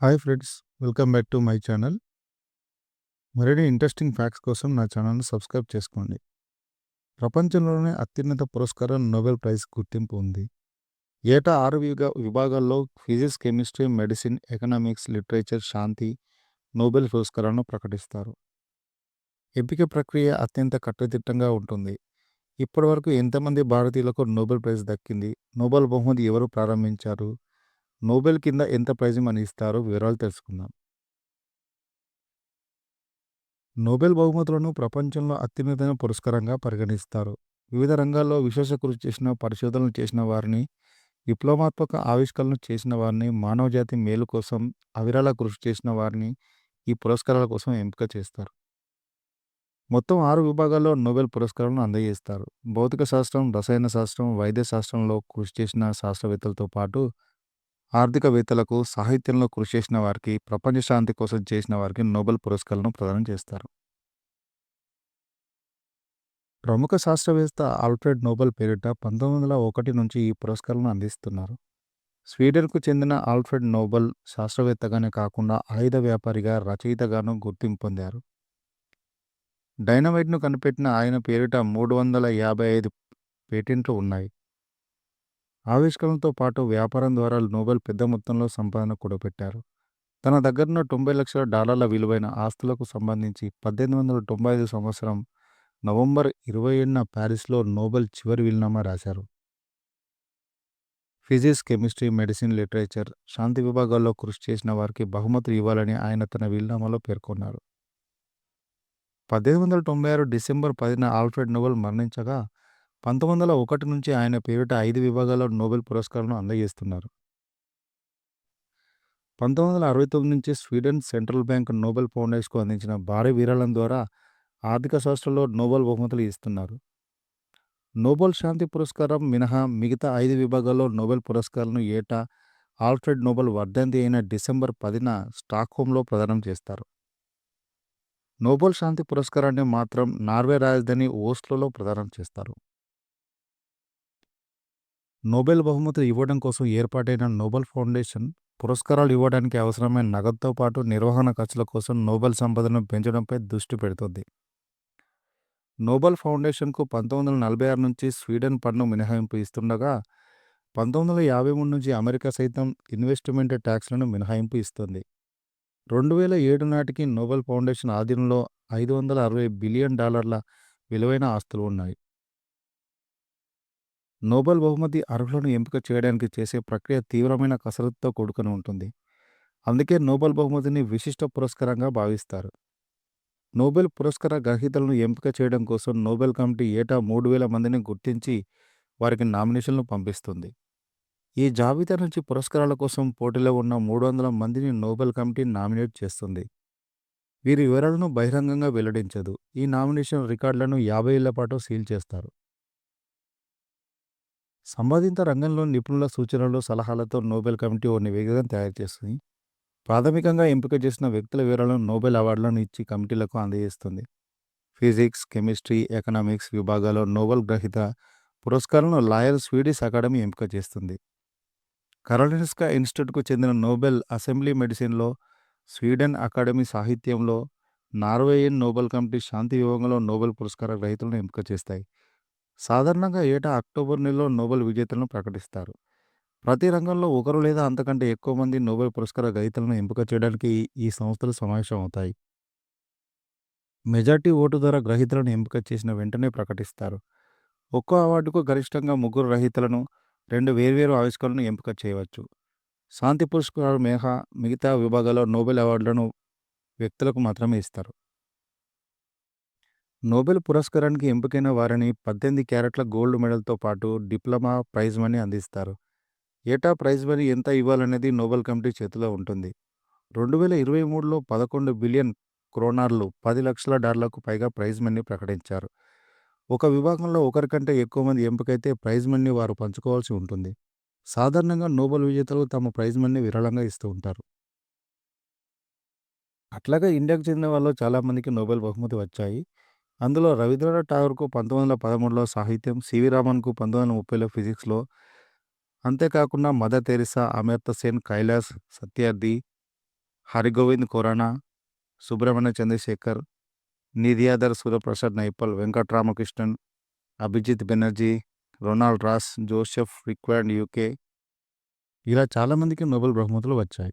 Hi friends, welcome back to my channel. మరిన్ని interesting facts కోసం నా ఛానల్‌ని సబ్స్క్రైబ్ చేసుకోండి. ప్రపంచంలోనే అత్యున్నత పురస్కారం నోబెల్ ప్రైజ్ గుర్తింపు ఉంది. ఏటా 6 విభాగాల్లో physics, chemistry, medicine, economics, literature, శాంతి నోబెల్ పురస్కారాలను ప్రకటిస్తారు. ఎంపిక ప్రక్రియ అత్యంత కట్టుదిట్టంగా ఉంటుంది. ఇప్పటివరకు ఎంతమంది భారతీయులకు నోబెల్ ప్రైజ్ దక్కింది? నోబెల్ బహుమతి ఎవరు ప్రారంభించారు? నోబెల్ కింద ఎంత ప్రైజ్ మనీ ఇస్తారో వివరాలు తెలుసుకుందాం. నోబెల్ బహుమతులను ప్రపంచంలో అత్యున్నతమైన పురస్కారంగా పరిగణిస్తారు. వివిధ రంగాల్లో విశేష కృషి చేసిన, పరిశోధనలు చేసిన వారిని, విప్లవాత్మక ఆవిష్కరణలు చేసిన వారిని, మానవజాతి మేలు కోసం అవిరళ కృషి చేసిన వారిని ఈ పురస్కారాల కోసం ఎంపిక చేస్తారు. మొత్తం 6 విభాగాల్లో నోబెల్ పురస్కారాలను అందజేస్తారు. భౌతిక శాస్త్రం, రసాయన శాస్త్రం, వైద్య శాస్త్రంలో కృషి చేసిన శాస్త్రవేత్తలతో పాటు ఆర్థికవేత్తలకు, సాహిత్యంలో కృషి చేసిన వారికి, ప్రపంచ శాంతి కోసం చేసిన వారికి నోబెల్ పురస్కారాలను ప్రదానం చేస్తారు. ప్రముఖ శాస్త్రవేత్త ఆల్ఫ్రెడ్ నోబెల్ పేరిట 1901 నుంచి ఈ పురస్కారాలను అందిస్తున్నారు. స్వీడన్కు చెందిన ఆల్ఫ్రెడ్ నోబెల్ శాస్త్రవేత్తగానే కాకుండా ఆయుధ వ్యాపారిగా, రచయితగాను గుర్తింపు పొందారు. డైనమైట్ను కనిపెట్టిన ఆయన పేరిట 355 పేటెంట్లు ఉన్నాయి. ఆవిష్కరణలతో పాటు వ్యాపారం ద్వారా నోబెల్ పెద్ద మొత్తంలో సంపాదన కూడబెట్టారు. తన దగ్గరున్న $90 లక్షల విలువైన ఆస్తులకు సంబంధించి 1895 సంవత్సరం నవంబర్ 27న పారిస్‌లో నోబెల్ చివరి వీలునామా రాశారు. ఫిజిక్స్, కెమిస్ట్రీ, మెడిసిన్, లిటరేచర్, శాంతి విభాగాల్లో కృషి చేసిన వారికి బహుమతులు ఇవ్వాలని ఆయన తన వీలునామాలో పేర్కొన్నారు. 1896 డిసెంబర్ 10న ఆల్ఫ్రెడ్ నోబెల్ మరణించగా 1901 నుంచి ఆయన పేరిట 5 విభాగాల్లో నోబెల్ పురస్కారాలను అందజేస్తున్నారు. 1969 నుంచి స్వీడన్ సెంట్రల్ బ్యాంక్ నోబెల్ ఫౌండేషన్‌కు అందించిన భారీ విరాళం ద్వారా ఆర్థిక శాస్త్రంలో నోబెల్ బహుమతులు ఇస్తున్నారు. నోబెల్ శాంతి పురస్కారం మినహా మిగతా 5 విభాగాల్లో నోబెల్ పురస్కారాలను ఏటా ఆల్ఫ్రెడ్ నోబెల్ వర్ధంతి అయిన డిసెంబర్ 10న స్టాక్‌హోమ్‌లో ప్రదానం చేస్తారు. నోబెల్ శాంతి పురస్కారాన్ని మాత్రం నార్వే రాజధాని ఓస్లోలో ప్రదానం చేస్తారు. నోబెల్ బహుమతులు ఇవ్వడం కోసం ఏర్పాటైన నోబెల్ ఫౌండేషన్ పురస్కారాలు ఇవ్వడానికి అవసరమైన నగదుతో పాటు నిర్వహణ ఖర్చుల కోసం నోబెల్ సంపదను పెంచడంపై దృష్టి పెడుతోంది. నోబెల్ ఫౌండేషన్కు 1946 నుంచి స్వీడన్ పన్ను మినహాయింపు ఇస్తుండగా 1953 నుంచి అమెరికా సైతం ఇన్వెస్ట్మెంట్ ట్యాక్స్లను మినహాయింపు ఇస్తుంది. 2007 నాటికి నోబెల్ ఫౌండేషన్ ఆధీనంలో $560 బిలియన్ విలువైన ఆస్తులు ఉన్నాయి. నోబెల్ బహుమతి అర్హులను ఎంపిక చేయడానికి చేసే ప్రక్రియ తీవ్రమైన కసరత్తుతో కూడుకొని ఉంటుంది. అందుకే నోబెల్ బహుమతిని విశిష్ట పురస్కారంగా భావిస్తారు. నోబెల్ పురస్కార గ్రహీతలను ఎంపిక చేయడం కోసం నోబెల్ కమిటీ ఏటా 3000 మందిని గుర్తించి వారికి నామినేషన్లు పంపిస్తుంది. ఈ జాబితా నుంచి పురస్కారాల కోసం పోటీలో ఉన్న 300 మందిని నోబెల్ కమిటీ నామినేట్ చేస్తుంది. వీరి వివరాలను బహిరంగంగా వెల్లడించదు. ఈ నామినేషన్ రికార్డులను 50 ఏళ్ల పాటు సీల్ చేస్తారు. సంబంధిత రంగంలో నిపుణుల సూచనలు, సలహాలతో నోబెల్ కమిటీ ఓ నివేదికను తయారు చేస్తుంది. ప్రాథమికంగా ఎంపిక చేసిన వ్యక్తుల వివరాలను నోబెల్ అవార్డులను ఇచ్చి కమిటీలకు అందజేస్తుంది. ఫిజిక్స్, కెమిస్ట్రీ, ఎకనామిక్స్ విభాగాల్లో నోబెల్ గ్రహీత పురస్కారాలను లాయల్ స్వీడిష్ అకాడమీ ఎంపిక చేస్తుంది. కరోలిన్స్కా ఇన్స్టిట్యూట్‌కు చెందిన నోబెల్ అసెంబ్లీ మెడిసిన్‌లో, స్వీడన్ అకాడమీ సాహిత్యంలో, నార్వేయన్ నోబెల్ కమిటీ శాంతి విభాగంలో నోబెల్ పురస్కార గ్రహీతలను ఎంపిక చేస్తాయి. సాధారణంగా ఏటా అక్టోబర్ నెలలో నోబెల్ విజేతలను ప్రకటిస్తారు. ప్రతి రంగంలో ఒకరు లేదా అంతకంటే ఎక్కువ మంది నోబెల్ పురస్కార గ్రహీతలను ఎంపిక చేయడానికి ఈ సంస్థలు సమావేశమవుతాయి. మెజారిటీ ఓటు ద్వారా గ్రహీతలను ఎంపిక చేసిన వెంటనే ప్రకటిస్తారు. ఒక్కో అవార్డుకు గరిష్టంగా 3 గ్రహీతలను, 2 వేర్వేరు ఆవిష్కరణలను ఎంపిక చేయవచ్చు. శాంతి పురస్కారం మినహా మిగతా విభాగాల్లో నోబెల్ అవార్డులను వ్యక్తులకు మాత్రమే ఇస్తారు. నోబెల్ పురస్కారానికి ఎంపికైన వారిని 18 క్యారెట్ల గోల్డ్ మెడల్‌తో పాటు డిప్లొమా, ప్రైజ్ మనీ అందిస్తారు. ఏటా ప్రైజ్ మనీ ఎంత ఇవ్వాలనేది నోబెల్ కమిటీ చేతిలో ఉంటుంది. 2023లో 11 బిలియన్ క్రోనార్లు $10 లక్షల పైగా ప్రైజ్ మనీ ప్రకటించారు. ఒక విభాగంలో ఒకరి కంటే ఎక్కువ మంది ఎంపికైతే ప్రైజ్ మనీ వారు పంచుకోవాల్సి ఉంటుంది. సాధారణంగా నోబెల్ విజేతలు తమ ప్రైజ్ మనీ విరాళంగా ఇస్తూ ఉంటారు. అట్లాగే ఇండియాకు చెందిన వాళ్ళు చాలామందికి నోబెల్ బహుమతి వచ్చాయి. అందులో రవీంద్రనాథ్ ఠాగూర్‌కు 1913లో సాహిత్యం, సివి రామన్‌కు 1930లో ఫిజిక్స్‌లో, అంతేకాకుండా mother Teresa, Amartya Sen, Kailash Satyarthi, Hargobind Khorana, Subrahmanyan Chandrasekhar, Vidiadhar Surajprasad Naipaul, Venkatramakrishnan, Abhijit Banerjee, Ronald Ross, Joseph Rudyard UK ఇలా చాలామందికి నోబెల్ బహుమతులు వచ్చాయి.